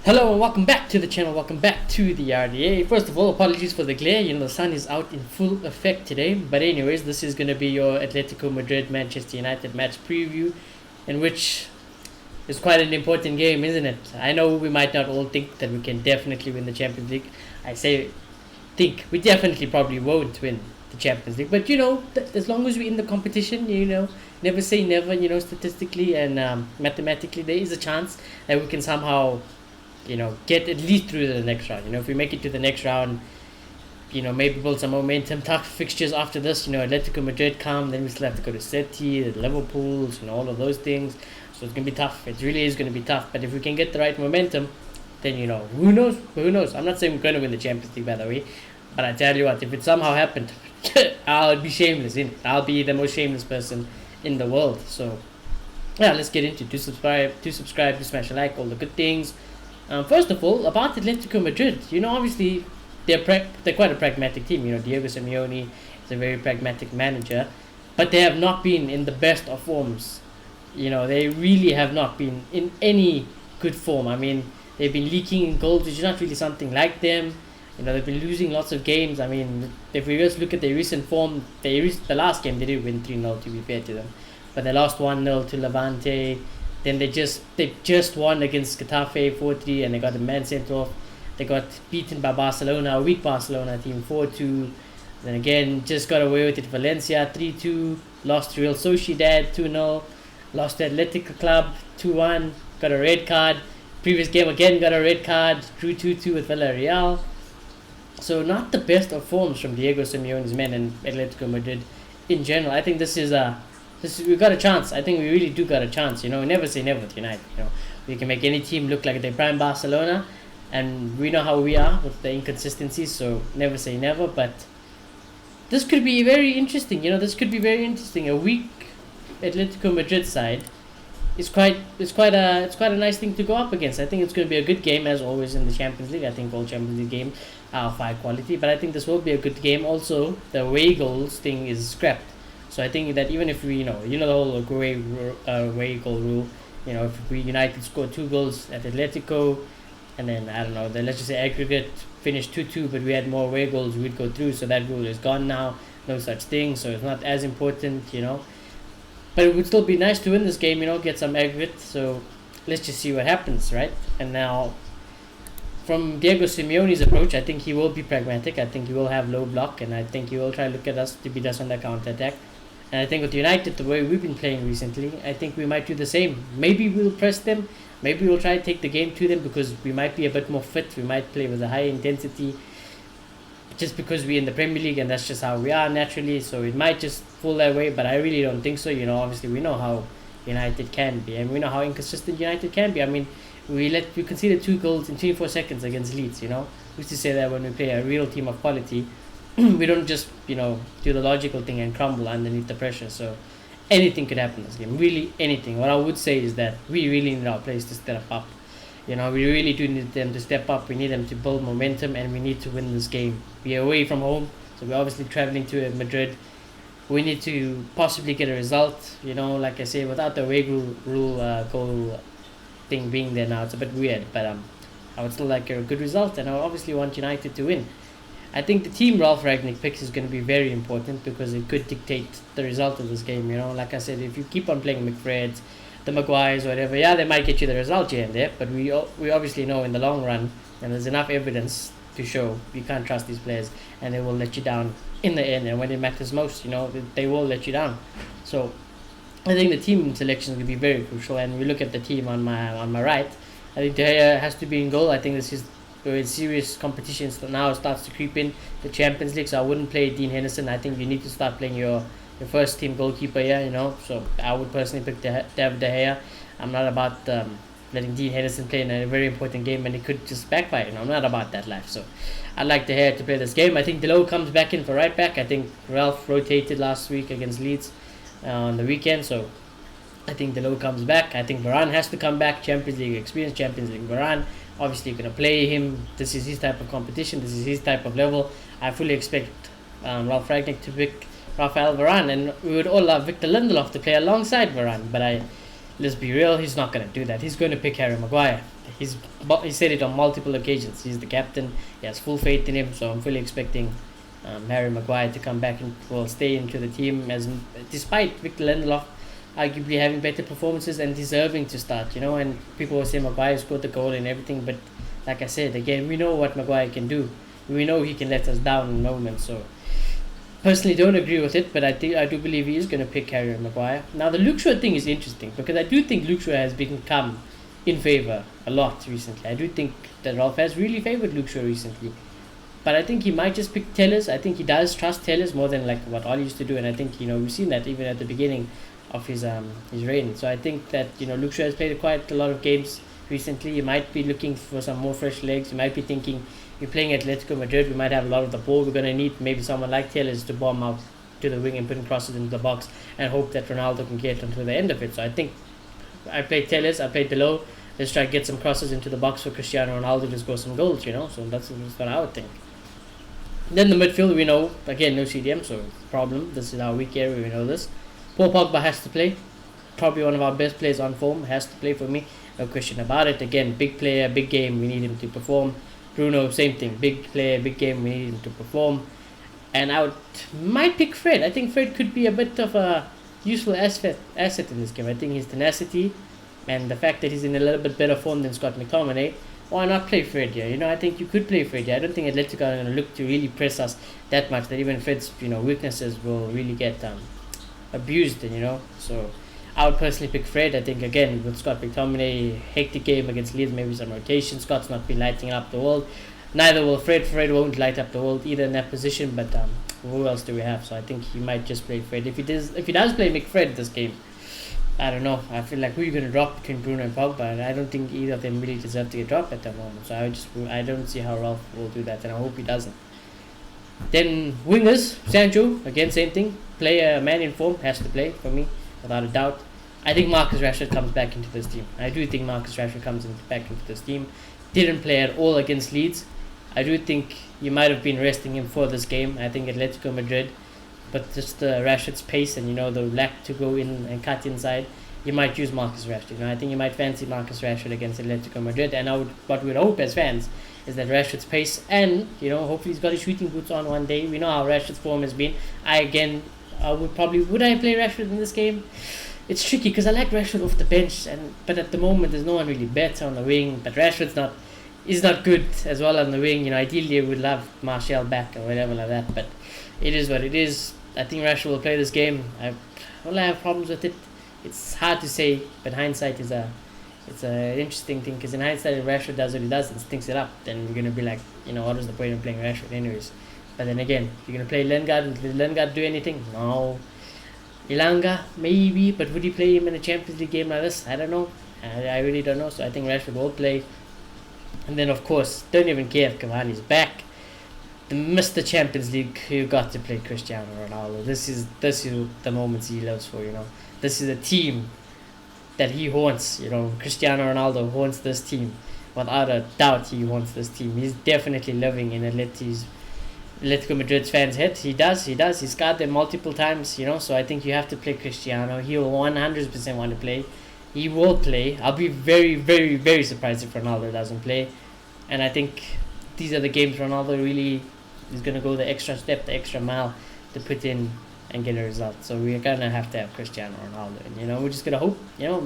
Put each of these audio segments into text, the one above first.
Hello and welcome back to the channel, welcome back to the RDA. First of all, apologies for the glare, the sun is out in full effect today. But anyways, this is going to be your Atletico Madrid Manchester United match preview, in which is quite an important game, isn't it? I know we might not all think that we can definitely win the Champions League. I say think, we definitely probably won't win the Champions League. But as long as we're in the competition, never say never, statistically and mathematically there is a chance that we can somehow get at least through to the next round. If we make it to the next round, maybe build some momentum. Tough fixtures after this. Atletico Madrid come, then we still have to go to City, the Liverpools, all of those things. So it's gonna be tough. It really is gonna be tough. But if we can get the right momentum, then who knows? Who knows? I'm not saying we're gonna win the Champions League, by the way, but I tell you what, if it somehow happened, I'll be shameless. I'll be the most shameless person in the world. So yeah, let's get into it. Do subscribe, do smash a like, all the good things. First of all, about Atletico Madrid, obviously they're quite a pragmatic team. Diego Simeone is a very pragmatic manager, but they have not been in the best of forms. They really have not been in any good form. I mean, they've been leaking in goals, which is not really something like them. They've been losing lots of games. I mean, if we just look at their recent form, the last game they did win 3-0, to be fair to them, but they lost 1-0 to Levante. Then they just won against Getafe 4-3, and they got a man sent off. They got beaten by Barcelona, a weak Barcelona team, 4-2. Then again, just got away with it. Valencia 3-2, lost to Real Sociedad 2-0, lost to Atletico Club 2-1, got a red card. Previous game again got a red card, drew 2-2 with Villarreal. So not the best of forms from Diego Simeone's men and Atletico Madrid in general. I think we got a chance. I think we really do got a chance. Never say never with United. We can make any team look like they prime Barcelona, and we know how we are with the inconsistencies. So never say never. But this could be very interesting. This could be very interesting. A weak Atletico Madrid side is quite a nice thing to go up against. I think it's going to be a good game, as always in the Champions League. I think all Champions League games are of high quality, but I think this will be a good game. Also, the away goals thing is scrapped. So I think that even if we, the whole away goal rule, if we United score 2 goals at Atletico, and then, I don't know, let's just say aggregate finished 2-2, but we had more away goals, we'd go through. So that rule is gone now. No such thing. So it's not as important, But it would still be nice to win this game, get some aggregate. So let's just see what happens, right? And now, from Diego Simeone's approach, I think he will be pragmatic. I think he will have low block, and I think he will try to look at us to beat us on the counter-attack. And I think with United, the way we've been playing recently, I think we might do the same. Maybe we'll press them. Maybe we'll try to take the game to them because we might be a bit more fit. We might play with a high intensity just because we're in the Premier League and that's just how we are naturally. So it might just fall that way, but I really don't think so. Obviously we know how United can be, and we know how inconsistent United can be. I mean, we conceded 2 goals in 24 seconds against Leeds. We used to say that when we play a real team of quality, we don't just do the logical thing and crumble underneath the pressure. So anything could happen in this game, really anything. What I would say is that we really need our players to step up. We really do need them to step up. We need them to build momentum, and we need to win this game. We're away from home, so we're obviously traveling to Madrid. We need to possibly get a result. Like I say, without the away rule goal thing being there now, it's a bit weird. But I would still like a good result, and I obviously want United to win. I think the team Ralf Rangnick picks is going to be very important because it could dictate the result of this game. Like I said, if you keep on playing McFreds, the Maguires, whatever, yeah, they might get you the result here and there, but we obviously know in the long run, and there's enough evidence to show you can't trust these players, and they will let you down in the end. And when it matters most, they will let you down. So I think the team selection is going to be very crucial. And we look at the team on my right. I think De Gea has to be in goal. I think this is where serious competition now starts to creep in the Champions League. So I wouldn't play Dean Henderson. I think you need to start playing your first team goalkeeper here. So I would personally pick David De Gea. I'm not about letting Dean Henderson play in a very important game, and it could just backfire. I'm not about that life. So I'd like De Gea to play this game. I think Delo comes back in for right back. I think Ralph rotated last week against Leeds on the weekend, so I think Delo comes back. I think Varane has to come back. Champions League experience, Champions League Varane. Obviously, you're going to play him. This is his type of competition. This is his type of level. I fully expect Ralf Rangnick to pick Rafael Varane, and we would all love Victor Lindelof to play alongside Varane. But let's be real, he's not going to do that. He's going to pick Harry Maguire. He said it on multiple occasions. He's the captain. He has full faith in him, so I'm fully expecting Harry Maguire to come back and will stay into the team, as despite Victor Lindelof arguably having better performances and deserving to start, and people will say Maguire scored the goal and everything, but like I said, again, we know what Maguire can do. We know he can let us down in moments, so personally don't agree with it, but I do believe he is going to pick Harry Maguire. Now the Luke Shaw thing is interesting, because I do think Luke Shaw has become in favour a lot recently. I do think that Rolf has really favoured Luke Shaw recently, but I think he might just pick Tellers. I think he does trust Tellers more than like what Ollie used to do, and I think we've seen that even at the beginning of his reign. So I think that Luke Shaw has played quite a lot of games recently. You might be looking for some more fresh legs. You might be thinking, we're playing Atletico Madrid, we might have a lot of the ball. We're going to need maybe someone like Tellers to bomb out to the wing and put crosses into the box and hope that Ronaldo can get until the end of it. So I think I played Tellers, I played below. Let's try to get some crosses into the box for Cristiano Ronaldo to score some goals, So that's what I would think. Then the midfield, we know, again, no CDM, so problem. This is our weak area, we know this. Paul Pogba has to play. Probably one of our best players on form, has to play for me. No question about it. Again, big player, big game, we need him to perform. Bruno, same thing. Big player, big game, we need him to perform. And I might pick Fred. I think Fred could be a bit of a useful asset in this game. I think his tenacity and the fact that he's in a little bit better form than Scott McTominay, why not play Fred here? I think you could play Fred here. I don't think Atletico are going to look to really press us that much, that even Fred's weaknesses will really get abused. So I would personally pick Fred. I think, again, with Scott McTominay, hectic game against Leeds, maybe some rotation. Scott's not been lighting up the world. Neither will Fred. Fred won't light up the world either in that position, but who else do we have? So I think he might just play Fred. If he does play McFred this game, I don't know. I feel like who are you going to drop between Bruno and Pogba? And I don't think either of them really deserve to get dropped at the moment. So I don't see how Ralph will do that, and I hope he doesn't. Then wingers, Sancho, again, same thing. Player, man in form, has to play for me, without a doubt. I think Marcus Rashford comes back into this team. I do think Marcus Rashford comes back into this team. Didn't play at all against Leeds. I do think you might have been resting him for this game. I think Atletico Madrid, but just Rashford's pace and the lack to go in and cut inside, you might use Marcus Rashford. I think you might fancy Marcus Rashford against Atletico Madrid, and what we would hope as fans is that Rashford's pace and hopefully he's got his shooting boots on one day. We know how Rashford's form has been. Would I play Rashford in this game? It's tricky because I like Rashford off the bench, but at the moment there's no one really better on the wing. But Rashford's not good as well on the wing. Ideally I would love Martial back or whatever like that, but it is what it is. I think Rashford will play this game. I have problems with it. It's hard to say, but hindsight is an interesting thing, because in hindsight, if Rashford does what he does and stinks it up, then you're going to be like, what is the point of playing Rashford anyways? But then again, you're going to play Lingard. Did Lingard do anything? No. Ilanga, maybe, but would he play him in a Champions League game like this? I don't know. I really don't know. So I think Rashford will play. And then, of course, don't even care if Cavani's back. The Mr. Champions League, you got to play Cristiano Ronaldo. This is the moments he lives for, This is a team that he haunts, Cristiano Ronaldo haunts this team. Without a doubt, he haunts this team. He's definitely living in Atletico Madrid's fans' head. He does. He's scarred them multiple times, so I think you have to play Cristiano. He will 100% want to play. He will play. I'll be very, very, very surprised if Ronaldo doesn't play. And I think these are the games Ronaldo really is going to go the extra step, the extra mile to put in and get a result. So we're going to have Cristiano Ronaldo. And, we're just going to hope,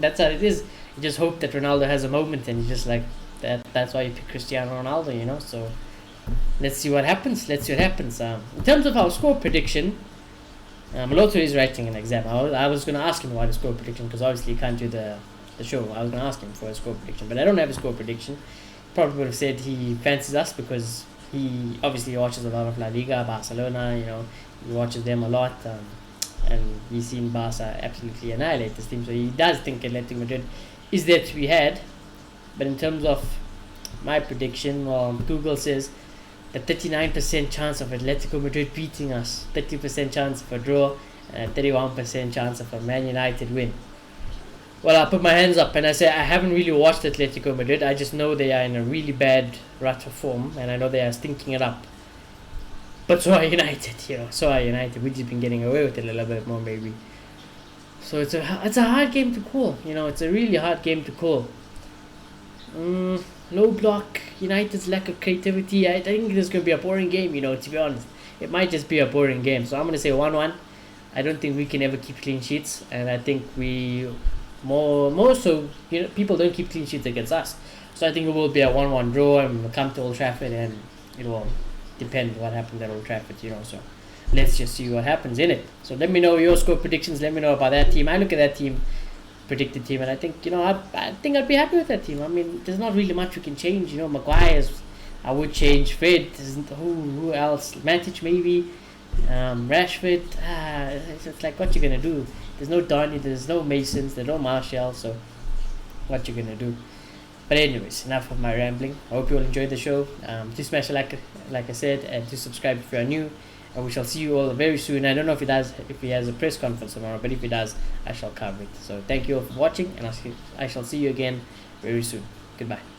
that's how it is. You just hope that Ronaldo has a moment, and you just like that. That's why you pick Cristiano Ronaldo, So let's see what happens. In terms of our score prediction, Maloto is writing an exam. I was going to ask him about his score prediction, because obviously he can't do the show. I was going to ask him for a score prediction, but I don't have a score prediction. Probably would have said he fancies us because he obviously watches a lot of La Liga, Barcelona, he watches them a lot, and he's seen Barca absolutely annihilate this team, so he does think Atletico Madrid is there to be had. But in terms of my prediction, Google says a 39% chance of Atletico Madrid beating us, 30% chance of a draw, and a 31% chance of a Man United win. Well, I put my hands up and I say I haven't really watched Atletico Madrid. I just know they are in a really bad rut of form, and I know they are stinking it up. But so are United, So are United. We've just been getting away with it a little bit more, maybe. So it's a hard game to call. It's a really hard game to call. Low block, United's lack of creativity. I think this is going to be a boring game, to be honest. It might just be a boring game. So I'm going to say 1-1. I don't think we can ever keep clean sheets. And I think we, more so, people don't keep clean sheets against us. So I think it will be a 1-1 draw and we'll come to Old Trafford and it will depend what happens at Old Trafford, So let's just see what happens in it. So let me know your score predictions. Let me know about that team. I look at that team, predicted team, and I think I think I'd be happy with that team. I mean, there's not really much we can change. Maguire's, I would change. Fred, who else? Matic maybe, Rashford. It's like what you gonna do? There's no Donny, there's no Masons, there's no Martial. So what you gonna do? But anyways, enough of my rambling. I hope you all enjoyed the show. Do smash a like I said, and do subscribe if you are new. And we shall see you all very soon. I don't know if he has a press conference tomorrow, but if he does, I shall cover it. So thank you all for watching, and I shall see you again very soon. Goodbye.